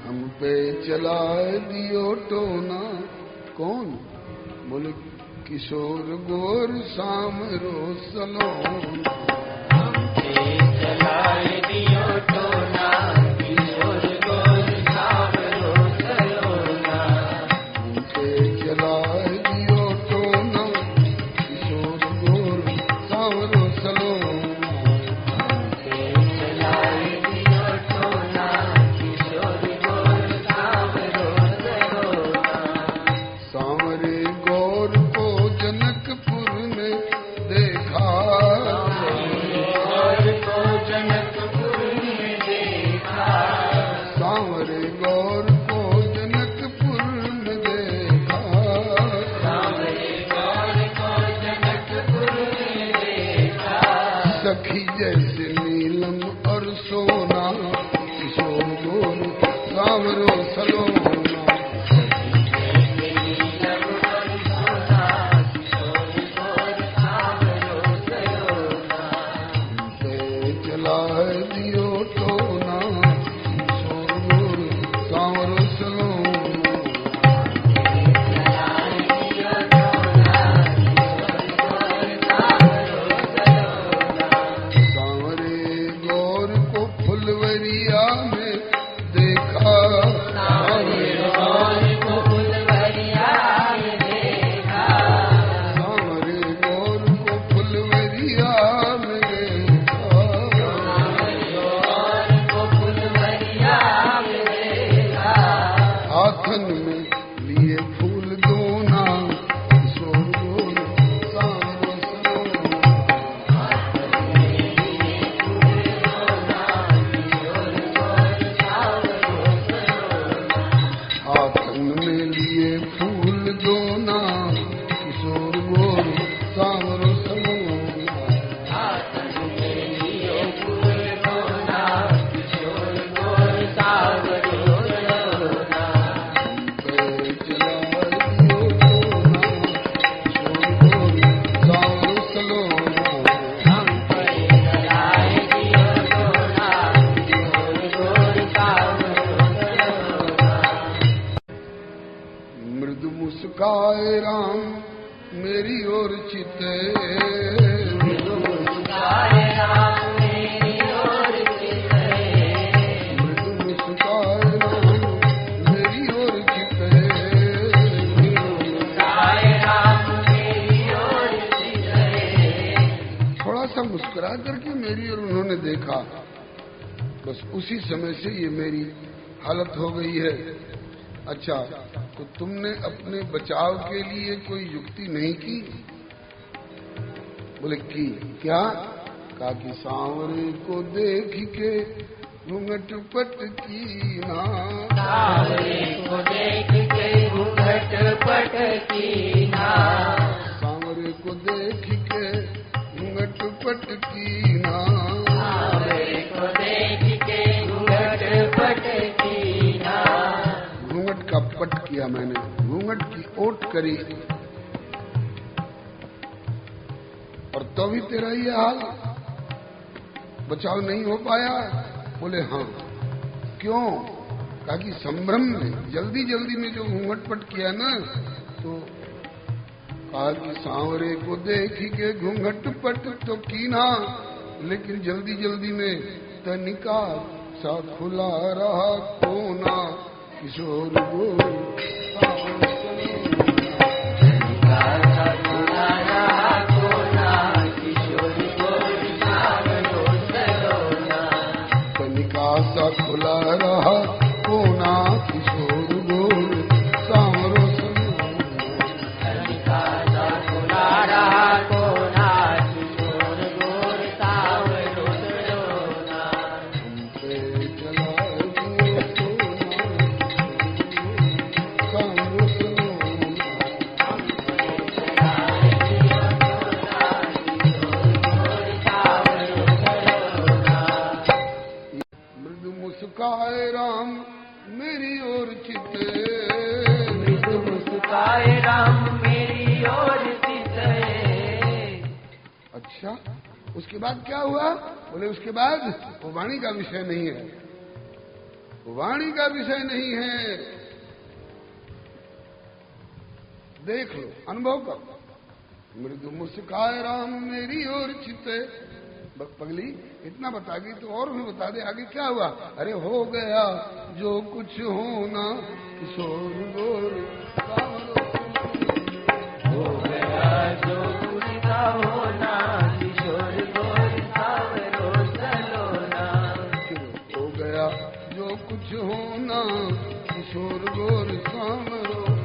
हम पे चलाए दियो टोना। कौन? बोले किशोर गोर शाम रोसलोना। हम पे चलाए दियो टोना, किशोर गोर शाम रोसलोना। हम पे चलाए दियो टोना, किशोर गोर शाम रोसलोना। सांवरे गौर को जनकपुर में देखा। गौर को जनकपुर में देखा। सांवरे गौर को जनकपुर में देखा। सांवरे गौर को जनकपुर में देखा। सखी जैसे नीलम और सोना, किशोर गोर सांवरो सलोना। चलाए दियो टोना, किशोर गोर सांवरो सलोना। सांवरे गौर को फुलवरिया में देखा। सांवरे गौर को फुलवरिया में देखा। सांवरे गौर को फुलवरिया में देखा। हाथन में लिए फूल दोना, किशोर गोर सांवरो सलोना। हाथन में लिए फूल दोना, किशोर गोर सांवरो सलोना। पे चलाए दियो टोना, किशोर गोर सांवरो सलोना। मृदु मुस्काए राम मेरी ओर चिते। मृदु मुस्काए राम मेरी ओर चिते। थोड़ा सा मुस्कुरा करके मेरी और उन्होंने देखा। बस उसी समय से ये मेरी हालत हो गई है। अच्छा, तो तुमने अपने बचाव के लिए कोई युक्ति नहीं की? बोले की। क्या? कहा कि सांवरे को देख के घूंघट पट की ना। सांवरे को देख के घूंघट पट की ना। सांवरे को देख के घूंघट पट की ना। सांवरे को देख के घूंघट पट की ना। घूंघट का पट किया मैंने, घूंघट की ओट करी, और तो भी तेरा ये हाल, बचाव नहीं हो पाया? बोले हाँ। क्यों? कहा कि संभ्रम में, जल्दी जल्दी में जो घूंघट पट किया ना, तो कहा कि सांवरे को देख के घूंघट पट तो कीना, लेकिन जल्दी जल्दी में तनिका सा खुला रहा कोना, किशोर गोर सांवरो सलोना। तनिका सा खुला रहा कोना, किशोर गोर सांवरो सलोना। हम पे चलाए दियो टोना, सांवरो सलोना। मृदु मुस्काए राम मेरी ओर चिते। मृदु मुस्काए राम मेरी ओर चिते। अच्छा, उसके बाद क्या हुआ? बोले उसके बाद वो वाणी का विषय नहीं है। वाणी का विषय नहीं है। देख लो, अनुभव करो। मृदु मुस्काए राम मेरी ओर चिते। पगली इतना बता गई तो और भी बता दे आगे क्या हुआ। अरे हो गया जो कुछ होना किशोर गोर हो गया जो कुछ था होना किशोर गोर सावरो सलोना। हो गया जो कुछ होना किशोर गोर सावरो